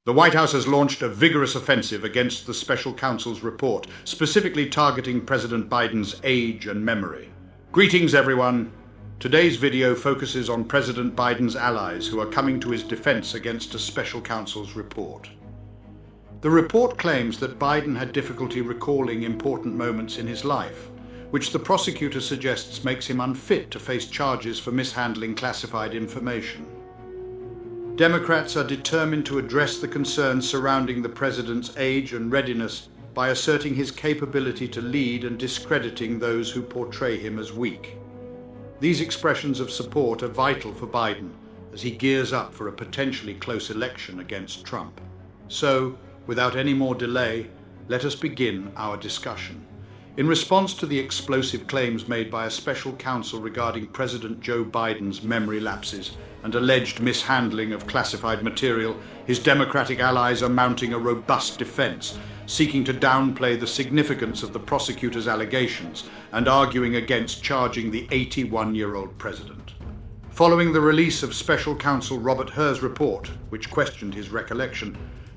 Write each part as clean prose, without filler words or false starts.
The White House has launched a vigorous offensive against the special counsel's report, specifically targeting President Biden's age and memory. Greetings, everyone. Today's video focuses on President Biden's allies who are coming to his defense against a special counsel's report. The report claims that Biden had difficulty recalling important moments in his life, which the prosecutor suggests makes him unfit to face charges for mishandling classified information. Democrats are determined to address the concerns surrounding the president's age and readiness by asserting his capability to lead and discrediting those who portray him as weak. These expressions of support are vital for Biden as he gears up for a potentially close election against Trump. So, without any more delay, let us begin our discussion. In response to the explosive claims made by a special counsel regarding President Joe Biden's memory lapses and alleged mishandling of classified material, his Democratic allies are mounting a robust defense, seeking to downplay the significance of the prosecutor's allegations and arguing against charging the 81-year-old president. Following the release of special counsel Robert Hur's report, which questioned his recollection,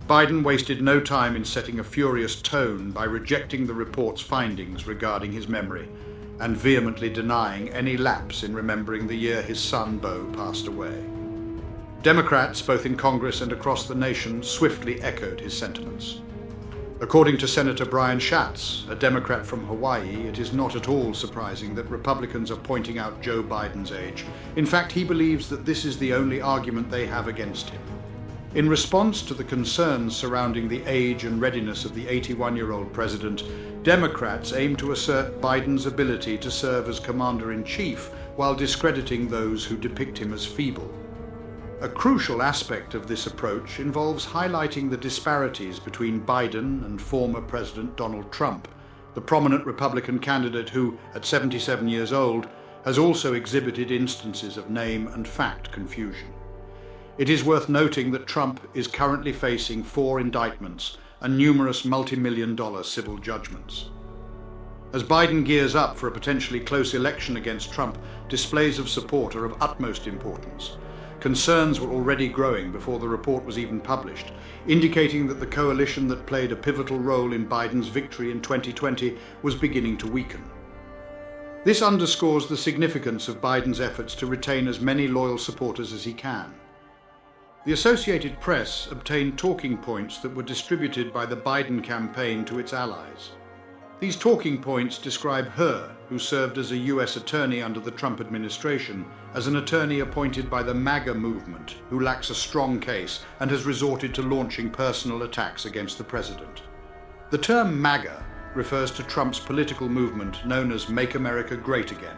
Biden wasted no time in setting a furious tone by rejecting the report's findings regarding his memory and vehemently denying any lapse in remembering the year his son Beau passed away. Democrats, both in Congress and across the nation, swiftly echoed his sentiments. According to Senator Brian Schatz, a Democrat from Hawaii, it is not at all surprising that Republicans are pointing out Joe Biden's age. In fact, he believes that this is the only argument they have against him. In response to the concerns surrounding the age and readiness of the 81-year-old president, Democrats aim to assert Biden's ability to serve as commander-in-chief while discrediting those who depict him as feeble. A crucial aspect of this approach involves highlighting the disparities between Biden and former President Donald Trump, the prominent Republican candidate who, at 77 years old, has also exhibited instances of name and fact confusion. It is worth noting that Trump is currently facing 4 indictments and numerous multi-million-dollar civil judgments. As Biden gears up for a potentially close election against Trump, displays of support are of utmost importance. Concerns were already growing before the report was even published, indicating that the coalition that played a pivotal role in Biden's victory in 2020 was beginning to weaken. This underscores the significance of Biden's efforts to retain as many loyal supporters as he can. The Associated Press obtained talking points that were distributed by the Biden campaign to its allies. These talking points describe Hur, who served as a U.S. attorney under the Trump administration, as an attorney appointed by the MAGA movement, who lacks a strong case and has resorted to launching personal attacks against the president. The term MAGA refers to Trump's political movement known as Make America Great Again.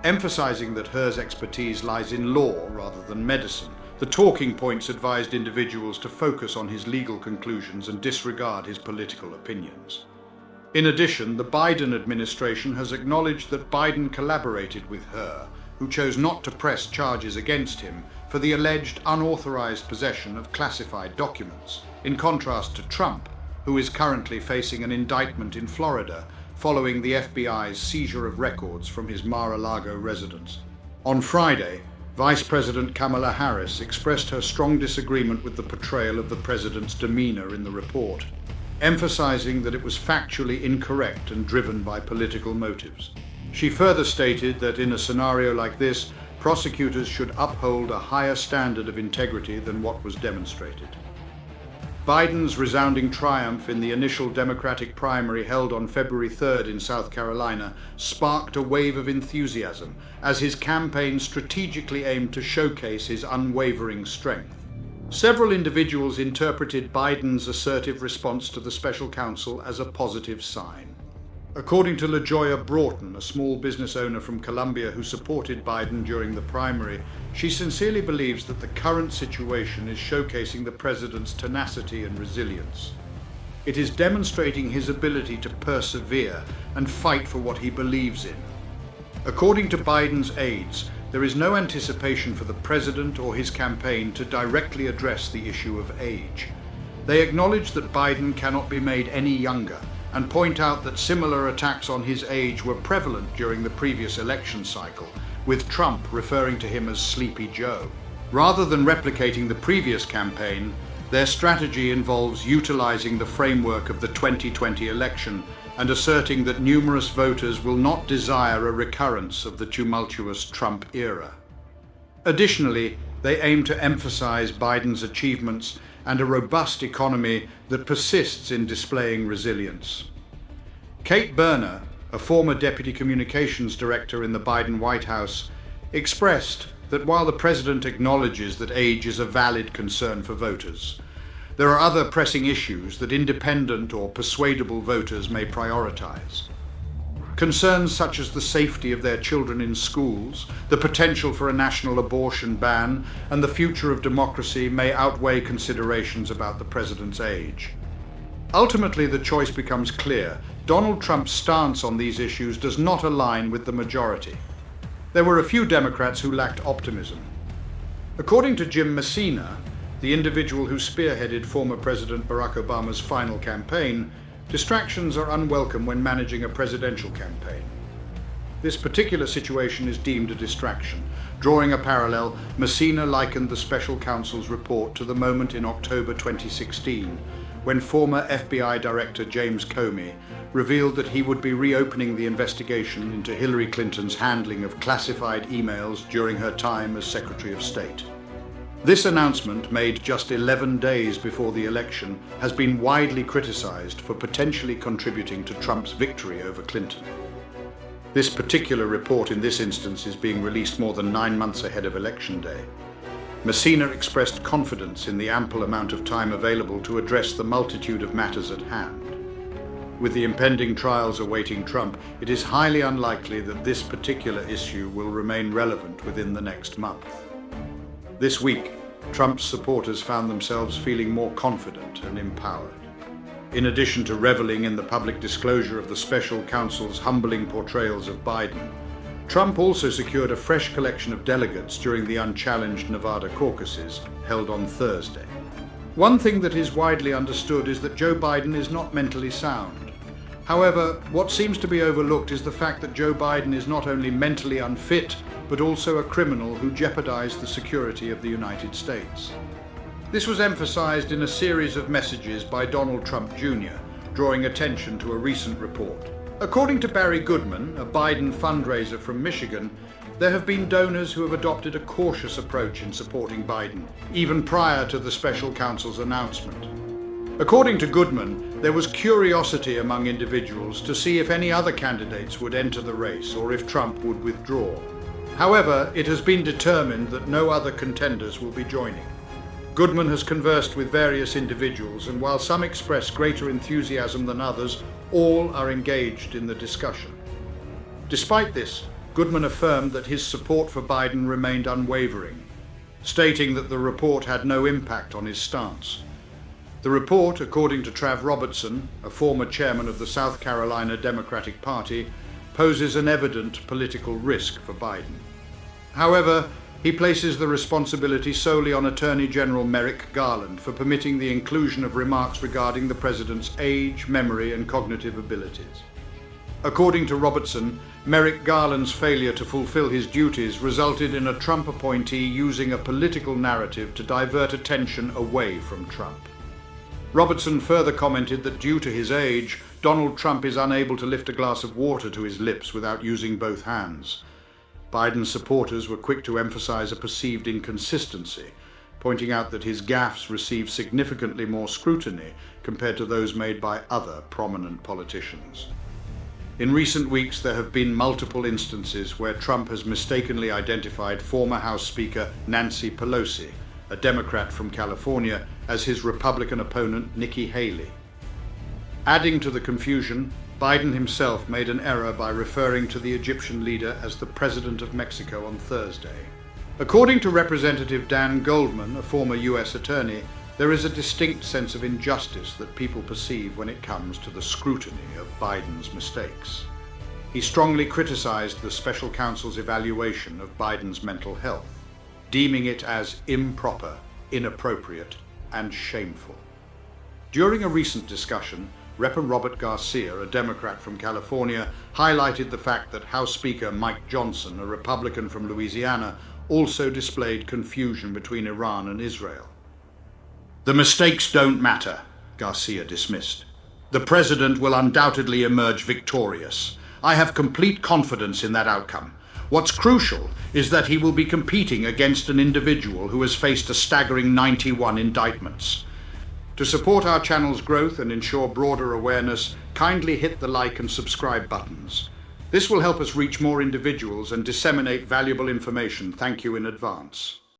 Emphasizing that Hur's expertise lies in law rather than medicine, the talking points advised individuals to focus on his legal conclusions and disregard his political opinions. In addition, the Biden administration has acknowledged that Biden collaborated with Hur, who chose not to press charges against him for the alleged unauthorized possession of classified documents, in contrast to Trump, who is currently facing an indictment in Florida following the FBI's seizure of records from his Mar-a-Lago residence. On Friday, Vice President Kamala Harris expressed her strong disagreement with the portrayal of the president's demeanor in the report, emphasizing that it was factually incorrect and driven by political motives. She further stated that in a scenario like this, prosecutors should uphold a higher standard of integrity than what was demonstrated. Biden's resounding triumph in the initial Democratic primary held on February 3rd in South Carolina sparked a wave of enthusiasm as his campaign strategically aimed to showcase his unwavering strength. Several individuals interpreted Biden's assertive response to the special counsel as a positive sign. According to LaJoya Broughton, a small business owner from Columbia who supported Biden during the primary, she sincerely believes that the current situation is showcasing the president's tenacity and resilience. It is demonstrating his ability to persevere and fight for what he believes in. According to Biden's aides, there is no anticipation for the president or his campaign to directly address the issue of age. They acknowledge that Biden cannot be made any younger and point out that similar attacks on his age were prevalent during the previous election cycle, with Trump referring to him as Sleepy Joe. Rather than replicating the previous campaign, Their strategy involves utilizing the framework of the 2020 election and asserting that numerous voters will not desire a recurrence of the tumultuous Trump era. Additionally, they aim to emphasize Biden's achievements and a robust economy that persists in displaying resilience. Kate Berner, a former deputy communications director in the Biden White House, expressed that while the president acknowledges that age is a valid concern for voters, there are other pressing issues that independent or persuadable voters may prioritize. Concerns such as the safety of their children in schools, the potential for a national abortion ban, and the future of democracy may outweigh considerations about the president's age. Ultimately, the choice becomes clear. Donald Trump's stance on these issues does not align with the majority. There were a few Democrats who lacked optimism. According to Jim Messina, the individual who spearheaded former President Barack Obama's final campaign, distractions are unwelcome when managing a presidential campaign. This particular situation is deemed a distraction. Drawing a parallel, Messina likened the special counsel's report to the moment in October 2016, when former FBI Director James Comey revealed that he would be reopening the investigation into Hillary Clinton's handling of classified emails during her time as Secretary of State. This announcement, made just 11 days before the election, has been widely criticized for potentially contributing to Trump's victory over Clinton. This particular report in this instance is being released more than 9 months ahead of Election Day. Messina expressed confidence in the ample amount of time available to address the multitude of matters at hand. With the impending trials awaiting Trump, it is highly unlikely that this particular issue will remain relevant within the next month. This week, Trump's supporters found themselves feeling more confident and empowered. In addition to reveling in the public disclosure of the special counsel's humbling portrayals of Biden, Trump also secured a fresh collection of delegates during the unchallenged Nevada caucuses held on Thursday. One thing that is widely understood is that Joe Biden is not mentally sound. However, what seems to be overlooked is the fact that Joe Biden is not only mentally unfit, but also a criminal who jeopardized the security of the United States. This was emphasized in a series of messages by Donald Trump Jr., drawing attention to a recent report. According to Barry Goodman, a Biden fundraiser from Michigan, there have been donors who have adopted a cautious approach in supporting Biden, even prior to the special counsel's announcement. According to Goodman, there was curiosity among individuals to see if any other candidates would enter the race or if Trump would withdraw. However, it has been determined that no other contenders will be joining. Goodman has conversed with various individuals, and while some express greater enthusiasm than others, all are engaged in the discussion. Despite this, Goodman affirmed that his support for Biden remained unwavering, stating that the report had no impact on his stance. The report, according to Trav Robertson, a former chairman of the South Carolina Democratic Party, poses an evident political risk for Biden. However, he places the responsibility solely on Attorney General Merrick Garland for permitting the inclusion of remarks regarding the president's age, memory, and cognitive abilities. According to Robertson, Merrick Garland's failure to fulfill his duties resulted in a Trump appointee using a political narrative to divert attention away from Trump. Robertson further commented that due to his age, Donald Trump is unable to lift a glass of water to his lips without using both hands. Biden's supporters were quick to emphasize a perceived inconsistency, pointing out that his gaffes receive significantly more scrutiny compared to those made by other prominent politicians. In recent weeks, there have been multiple instances where Trump has mistakenly identified former House Speaker Nancy Pelosi, a Democrat from California, as his Republican opponent Nikki Haley. Adding to the confusion, Biden himself made an error by referring to the Egyptian leader as the President of Mexico on Thursday. According to Representative Dan Goldman, a former U.S. attorney, there is a distinct sense of injustice that people perceive when it comes to the scrutiny of Biden's mistakes. He strongly criticized the special counsel's evaluation of Biden's mental health, deeming it as improper, inappropriate, and shameful. During a recent discussion, Rep. Robert Garcia, a Democrat from California, highlighted the fact that House Speaker Mike Johnson, a Republican from Louisiana, also displayed confusion between Iran and Israel. The mistakes don't matter, Garcia dismissed. The president will undoubtedly emerge victorious. I have complete confidence in that outcome. What's crucial is that he will be competing against an individual who has faced a staggering 91 indictments. To support our channel's growth and ensure broader awareness, kindly hit the like and subscribe buttons. This will help us reach more individuals and disseminate valuable information. Thank you in advance.